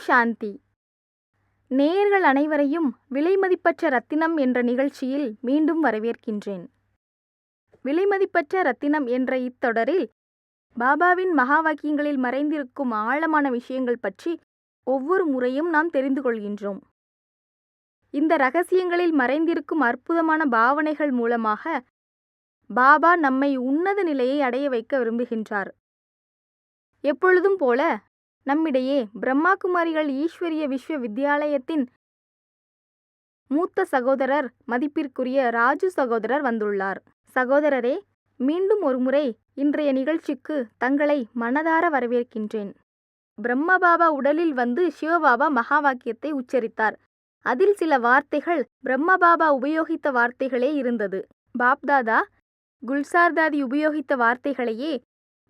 சாந்தி. நேயர்கள் அனைவரையும் விலைமதிப்பற்ற ரத்தினம் என்ற நிகழ்ச்சியில் மீண்டும் வரவேற்கின்றேன். விலைமதிப்பற்ற ரத்தினம் என்ற இத்தொடரில் பாபாவின் மகா வாக்கியங்களில் மறைந்திருக்கும் ஆழமான விஷயங்கள் பற்றி ஒவ்வொரு முறையும் நாம் தெரிந்து கொள்கின்றோம். இந்த ரகசியங்களில் மறைந்திருக்கும் அற்புதமான பாவனைகள் மூலமாக பாபா நம்மை உன்னத நிலையை அடைய வைக்க விரும்புகின்றார். எப்பொழுதும் போல நம்மிடையே பிரம்மா குமாரிகள் ஈஸ்வரிய விஸ்வ வித்யாலயத்தின் மூத்த சகோதரர் மதிப்பிற்குரிய ராஜு சகோதரர் வந்துள்ளார். சகோதரரே, மீண்டும் ஒருமுறை இன்றைய நிகழ்ச்சிக்கு தங்களை மனதார வரவேற்கின்றேன். பிரம்மா பாபா உடலில் வந்து சிவபாபா மகா வாக்கியத்தை உச்சரித்தார். அதில் சில வார்த்தைகள் பிரம்மா பாபா உபயோகித்த வார்த்தைகளே இருந்தது. பாப்தாதா குல்சார்தாதி உபயோகித்த வார்த்தைகளையே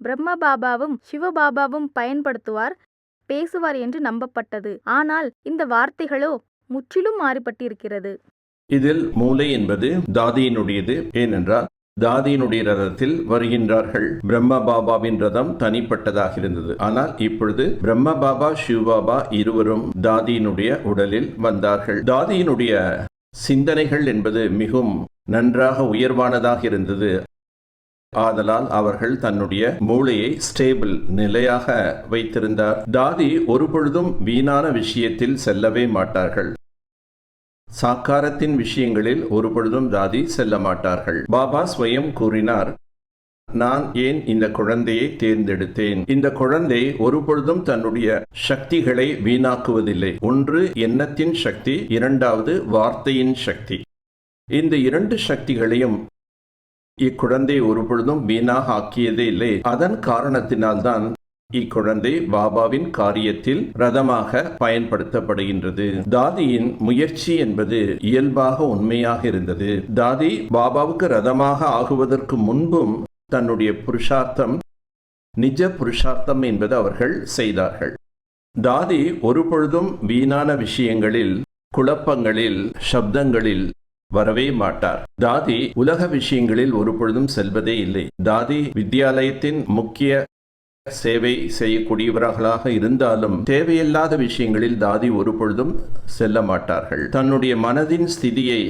பிரம்ம பாபாவும் சிவபாபாவும் பயன்படுத்துவார், பேசுவார் என்று நம்பப்பட்டது. ஆனால் இந்த வார்த்தைகளோ முற்றிலும் மாறுபட்டிருக்கிறது. இதில் மூளை என்பது தாதியினுடையது. ஏனென்றால் தாதியினுடைய ரதத்தில் வருகின்றார்கள். பிரம்ம பாபாவின் ரதம் தனிப்பட்டதாக இருந்தது. ஆனால் இப்பொழுது பிரம்ம பாபா சிவபாபா இருவரும் தாதியினுடைய உடலில் வந்தார்கள். தாதியினுடைய சிந்தனைகள் என்பது மிகவும் நன்றாக உயர்வானதாக இருந்தது. ஆதலால் அவர்கள் தன்னுடைய மூளையை ஸ்டேபிள் நிலையாக வைத்திருந்தார். தாதி ஒரு பொழுதும் வீணான விஷயத்தில் செல்லவே மாட்டார்கள். சாக்காரத்தின் விஷயங்களில் ஒரு பொழுதும் தாதி செல்ல மாட்டார்கள். பாபா ஸ்வயம் கூறினார், நான் ஏன் இந்த குழந்தையை தேர்ந்தெடுத்தேன்? இந்த குழந்தை ஒரு பொழுதும் தன்னுடைய சக்திகளை வீணாக்குவதில்லை. ஒன்று எண்ணத்தின் சக்தி, இரண்டாவது வார்த்தையின் சக்தி. இந்த இரண்டு சக்திகளையும் இக்குழந்தை ஒரு பொழுதும் வீணாக ஆக்கியதே இல்லை. அதன் காரணத்தினால்தான் இக்குழந்தை பாபாவின் காரியத்தில் ரதமாக பயன்படுத்தப்படுகின்றது. தாதியின் முயற்சி என்பது இயல்பாக உண்மையாக இருந்தது. தாதி பாபாவுக்கு ரதமாக ஆகுவதற்கு முன்பும் தன்னுடைய புருஷார்த்தம், நிஜ புருஷார்த்தம் என்பது அவர்கள் செய்தார்கள். தாதி ஒரு பொழுதும் வீணான விஷயங்களில், குழப்பங்களில், சப்தங்களில் வரவே மாட்டார். தாதி உலக விஷயங்களில் ஒரு பொழுதும் செல்வதே இல்லை. தாதி வித்யாலயத்தின் முக்கிய சேவை செய்யக்கூடியவர்களாக இருந்தாலும் தேவையில்லாத விஷயங்களில் தாதி ஒரு பொழுதும் செல்ல மாட்டார்கள். தன்னுடைய மனதின் ஸ்திதியை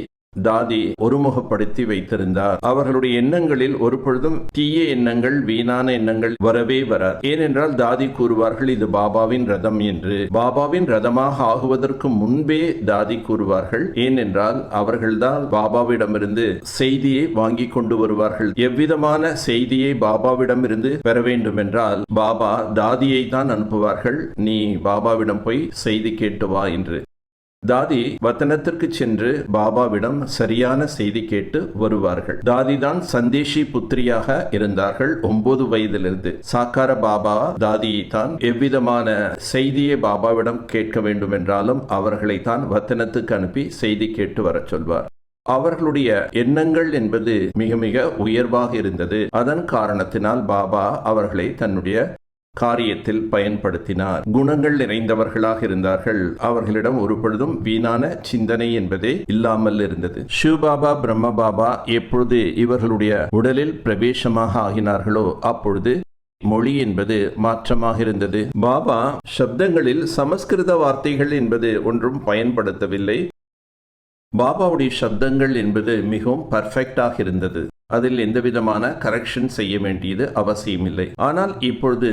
தாதி ஒருமுகப்படுத்தி வைத்திருந்தார். அவர்களுடைய எண்ணங்களில் ஒரு பொழுதும் தீய எண்ணங்கள், வீணான எண்ணங்கள் வரவே வராது. ஏனென்றால் தாதி கூறுவார்கள், இது பாபாவின் ரதம் என்று. பாபாவின் ரதமாக ஆகுவதற்கு முன்பே தாதி கூறுவார்கள். ஏனென்றால் அவர்கள்தான் பாபாவிடமிருந்து செய்தியை வாங்கி கொண்டு வருவார்கள். எவ்விதமான செய்தியை பாபாவிடமிருந்து பெற வேண்டும் என்றால் பாபா தாதியை தான் அனுப்புவார்கள். நீ பாபாவிடம் போய் செய்தி கேட்டு வா என்று. தாதி வத்தனத்திற்கு சென்று பாபாவிடம் சரியான செய்தி கேட்டு வருவார்கள். தாதி தான் சந்தேஷி புத்திரியாக இருந்தார்கள் 9 வயதிலிருந்து. சாக்கார பாபா தாதியை தான் எவ்விதமான செய்தியை பாபாவிடம் கேட்க வேண்டும் என்றாலும் அவர்களை தான் வத்தனத்துக்கு அனுப்பி செய்தி கேட்டு வர சொல்வார். அவர்களுடைய எண்ணங்கள் என்பது மிக மிக உயர்வாக இருந்தது. அதன் காரணத்தினால் பாபா அவர்களை தன்னுடைய காரியத்தில் பயன்படுத்தினார். குணங்கள் நிறைந்தவர்களாக இருந்தார்கள். அவர்களிடம் ஒரு பொழுதும் வீணான சிந்தனை என்பதே இல்லாமல் இருந்தது. சிவபாபா பிரம்ம பாபா எப்பொழுது இவர்களுடைய உடலில் பிரவேசமாக ஆகினார்களோ அப்பொழுது மொழி என்பது மாற்றமாக இருந்தது. பாபா சப்தங்களில் சமஸ்கிருத வார்த்தைகள் என்பது ஒன்றும் பயன்படுத்தவில்லை. பாபாவுடைய சப்தங்கள் என்பது மிகவும் பர்ஃபெக்டாக இருந்தது. அதில் எந்தவிதமான கரெக்ஷன் செய்ய வேண்டியது அவசியமில்லை. ஆனால் இப்பொழுது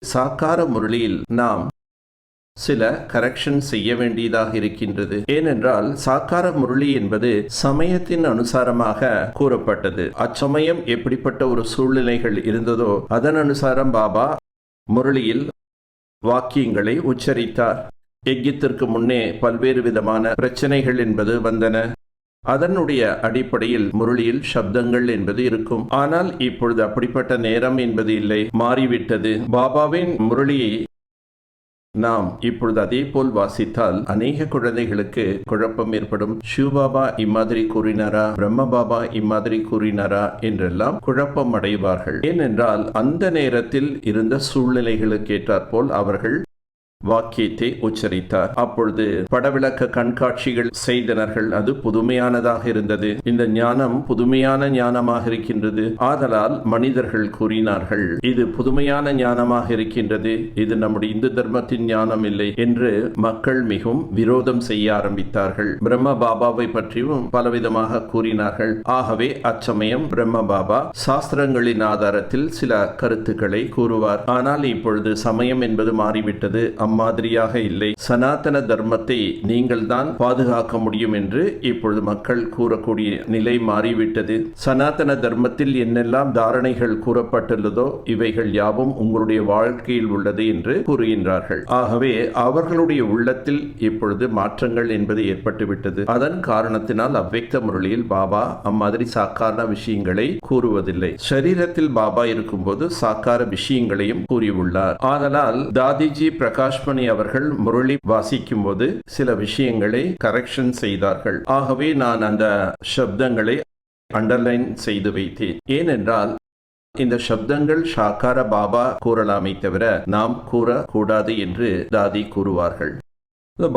சாக்கார முரளியில் நாம் சில கரெக்ஷன் செய்ய வேண்டியதாக இருக்கின்றது. ஏனென்றால் சாக்கார முரளி என்பது சமயத்தின் அனுசாரமாக கூறப்பட்டது. அச்சமயம் எப்படிப்பட்ட ஒரு சூழ்நிலைகள் இருந்ததோ அதன் அனுசாரம் பாபா முரளியில் வாக்கியங்களை உச்சரித்தார். யஜ்யத்திற்கு முன்னே பல்வேறு விதமான பிரச்சனைகள் என்பது வந்தன. அதனுடைய அடிப்படையில் முரளியில் சப்தங்கள் என்பது இருக்கும். ஆனால் இப்பொழுது அப்படிப்பட்ட நேரம் என்பது இல்லை, மாறிவிட்டது. பாபாவின் முரளியை நாம் இப்பொழுது அதே போல் வாசித்தால் அநேக குழந்தைகளுக்கு குழப்பம் ஏற்படும். சிவபாபா இம்மாதிரி கூறினாரா, பிரம்ம பாபா இம்மாதிரி கூறினாரா என்றெல்லாம் குழப்பம் அடைவார்கள். ஏனென்றால் அந்த நேரத்தில் இருந்த சூழ்நிலைகளுக்கு ஏற்றாற்போல் அவர்கள் வாக்கியத்தை உச்சரித்தார். அப்பொழுது படவிளக்க கண்காட்சிகள் செய்தனர்கள். அது புதுமையானதாக இருந்தது. இந்த ஞானம் புதுமையான ஞானமாக இருக்கின்றது. ஆதலால் மனிதர்கள் கூறினார்கள், இது புதுமையான ஞானமாக இருக்கின்றது, இது நம்முடைய இந்து தர்மத்தின் ஞானம் இல்லை என்று மக்கள் மிகவும் விரோதம் செய்ய ஆரம்பித்தார்கள். பிரம்ம பாபாவை பற்றியும் பலவிதமாக கூறினார்கள். ஆகவே அச்சமயம் பிரம்ம பாபா சாஸ்திரங்களின் ஆதாரத்தில் சில கருத்துக்களை கூறுவார். ஆனால் இப்பொழுது சமயம் என்பது மாறிவிட்டது. அம்மாதிரியாக இல்லை. சனாதன தர்மத்தை நீங்கள் தான் பாதுகாக்க முடியும் என்று இப்பொழுது மக்கள் கூறக்கூடிய நிலை மாறிவிட்டது. சனாதன தர்மத்தில் என்னெல்லாம் தாரணைகள் கூறப்பட்டுள்ளதோ இவைகள் யாவும் உங்களுடைய வாழ்க்கையில் உள்ளது என்று கூறுகின்றார்கள். ஆகவே அவர்களுடைய உள்ளத்தில் இப்பொழுது மாற்றங்கள் என்பது ஏற்பட்டுவிட்டது. அதன் காரணத்தினால் அவ்வக்த முரளியில் பாபா அம்மாதிரி சாக்கார விஷயங்களை கூறுவதில்லை. சரீரத்தில் பாபா இருக்கும்போது சாக்கார விஷயங்களையும் கூறியுள்ளார். ஆதலால் தாதிஜி பிரகாஷ்மணி அவர்கள் முரளி வாசிக்கும் போது சில விஷயங்களை கரெக்ஷன் செய்தார்கள். ஆகவே நான் அந்த சப்தங்களை அண்டர்லைன் செய்து வைத்தேன். ஏனென்றால் இந்த சப்தங்கள் சாக்கார பாபா கூறலாமே தவிர நாம் கூறக்கூடாது என்று தாதி கூறுவார்கள்.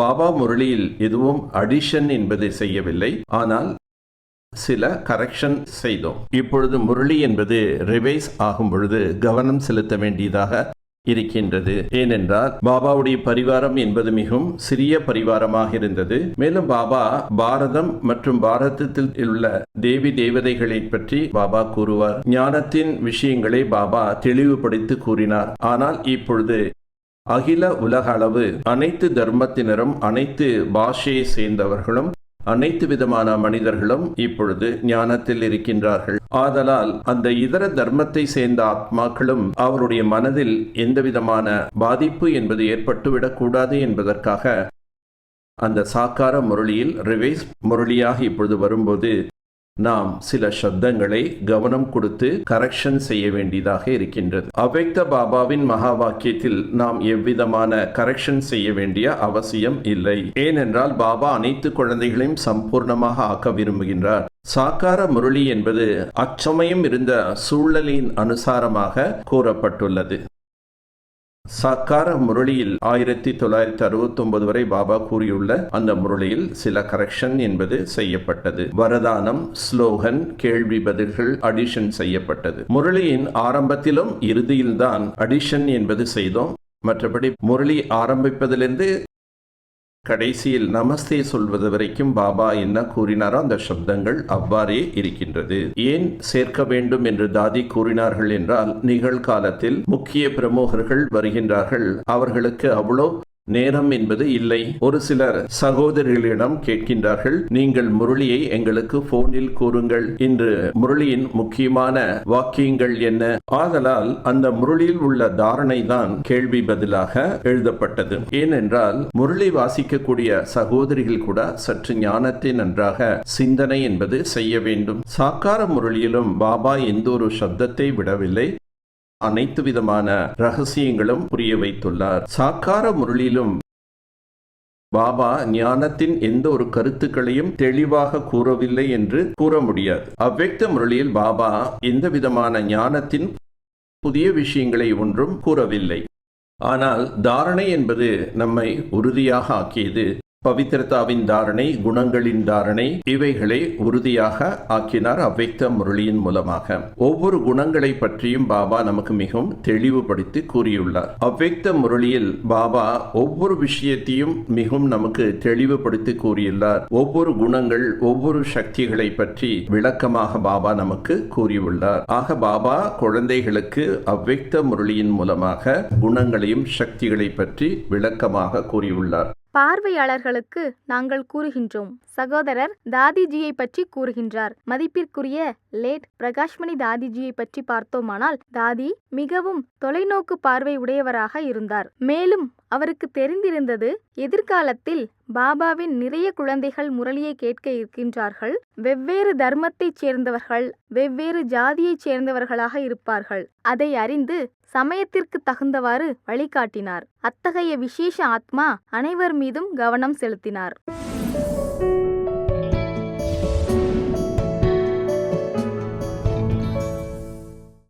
பாபா முரளியில் எதுவும் அடிஷன் என்பதை செய்யவில்லை, ஆனால் சில கரெக்ஷன் செய்தோம். இப்பொழுது முரளி என்பது ரிவைஸ் ஆகும் பொழுது கவனம் செலுத்த வேண்டியதாக இருக்கின்றது. ஏனென்றால் பாபாவுடைய பரிவாரம் என்பது மிகவும் சிறிய பரிவாரமாக இருந்தது. மேலும் பாபா பாரதம் மற்றும் பாரதத்தில் உள்ள தேவி தேவதைகளை பற்றி பாபா கூறுவார். ஞானத்தின் விஷயங்களை பாபா தெளிவுபடுத்தி கூறினார். ஆனால் இப்பொழுது அகில உலக அளவு அனைத்து தர்மத்தினரும், அனைத்து பாஷையை சேர்ந்தவர்களும், அனைத்து விதமான மனிதர்களும் இப்பொழுது ஞானத்தில் இருக்கின்றார்கள். ஆதலால் அந்த இதர தர்மத்தை சேர்ந்த ஆத்மாக்களும் அவருடைய மனதில் எந்த விதமான பாதிப்பு என்பது ஏற்பட்டுவிடக் கூடாது என்பதற்காக அந்த சாக்கார முரளியில் ரிவைஸ் முரளியாக இப்பொழுது வரும்போது நாம் சில சப்தங்களை கவனம் கொடுத்து கரெக்ஷன் செய்ய வேண்டியதாக இருக்கின்றது. அவ்வக்த பாபாவின் மகா வாக்கியத்தில் நாம் எவ்விதமான கரெக்ஷன் செய்ய வேண்டிய அவசியம் இல்லை. ஏனென்றால் பாபா அனைத்து குழந்தைகளையும் சம்பூர்ணமாக ஆக்க விரும்புகின்றார். சாக்கார முரளி என்பது அச்சமயம் இருந்த சூழலின் அனுசாரமாக கூறப்பட்டுள்ளது. சாக்கார முரளியில் 1969 வரை பாபா கூறியுள்ள அந்த முரளியில் சில கரெக்ஷன் என்பது செய்யப்பட்டது. வரதானம், ஸ்லோகன், கேள்வி பதில்கள் அடிஷன் செய்யப்பட்டது. முரளியின் ஆரம்பத்திலும் இறுதியில்தான் அடிஷன் என்பது செய்தோம். மற்றபடி முரளி ஆரம்பிப்பதிலிருந்து கடைசியில் நமஸ்தே சொல்வது வரைக்கும் பாபா என்ன கூறினாரோ அந்த சப்தங்கள் அவ்வாறே இருக்கின்றது. ஏன் சேர்க்க வேண்டும் என்று தாதி கூறினார்கள் என்றால், நிகழ்காலத்தில் முக்கிய பிரமுகர்கள் வருகின்றார்கள். அவர்களுக்கு அவ்வளோ நேரம் என்பது இல்லை. ஒரு சிலர் சகோதரிகளிடம் கேட்கின்றார்கள், நீங்கள் முரளியை எங்களுக்கு போனில் கூறுங்கள், இன்று முரளியின் முக்கியமான வாக்கியங்கள் என்ன? ஆதலால் அந்த முரளியில் உள்ள தாரணை தான் கேள்வி பதிலாக எழுதப்பட்டது. ஏனென்றால் முரளி வாசிக்கக்கூடிய சகோதரிகள் கூட சற்று ஞானத்தை நன்றாக சிந்தனை என்பது செய்ய வேண்டும். சாக்கார முரளியிலும் பாபா எந்த ஒரு சப்தத்தை விடவில்லை. அனைத்து விதமான ரகசியங்களும் புரிய வைத்துள்ளார். சாக்கார முரளியிலும் பாபா ஞானத்தின் எந்த ஒரு கருத்துக்களையும் தெளிவாக கூறவில்லை என்று கூற முடியாது. அவ்வக்த முரளியில் பாபா எந்த விதமான ஞானத்தின் புதிய விஷயங்களை ஒன்றும் கூறவில்லை. ஆனால் தாரணை என்பது நம்மை உறுதியாக ஆக்கியது. பவித்திரதாவின் தாரணை, குணங்களின் தாரணை, இவைகளை உறுதியாக ஆக்கினார் அவ்வக்த முரளியின் மூலமாக. ஒவ்வொரு குணங்களை பற்றியும் பாபா நமக்கு மிகவும் தெளிவுபடுத்தி கூறியுள்ளார். அவ்வக்த முரளியில் பாபா ஒவ்வொரு விஷயத்தையும் மிகவும் நமக்கு தெளிவுபடுத்தி கூறியுள்ளார். ஒவ்வொரு குணங்கள், ஒவ்வொரு சக்திகளை பற்றி விளக்கமாக பாபா நமக்கு கூறியுள்ளார். ஆக பாபா குழந்தைகளுக்கு அவ்வக்த முரளியின் மூலமாக குணங்களையும் சக்திகளை பற்றி விளக்கமாக கூறியுள்ளார். பார்வையாளர்களுக்கு நாங்கள் கூறுகின்றோம். சகோதரர் தாதிஜியை பற்றி கூறுகின்றார். மதிப்பிற்குரிய லேட் பிரகாஷ்மணி தாதிஜியை பற்றி பார்த்தோமானால், தாதி மிகவும் தொலைநோக்கு பார்வை உடையவராக இருந்தார். மேலும் அவருக்கு தெரிந்திருந்தது, எதிர்காலத்தில் பாபாவின் நிறைய குழந்தைகள் முரளியை கேட்க இருக்கின்றார்கள். வெவ்வேறு தர்மத்தைச் சேர்ந்தவர்கள், வெவ்வேறு ஜாதியைச் சேர்ந்தவர்களாக இருப்பார்கள். அதை அறிந்து சமயத்திற்கு தகுந்தவாறு வழிகாட்டினார். அத்தகைய விசேஷ ஆத்மா அனைவர் மீதும் கவனம் செலுத்தினார்.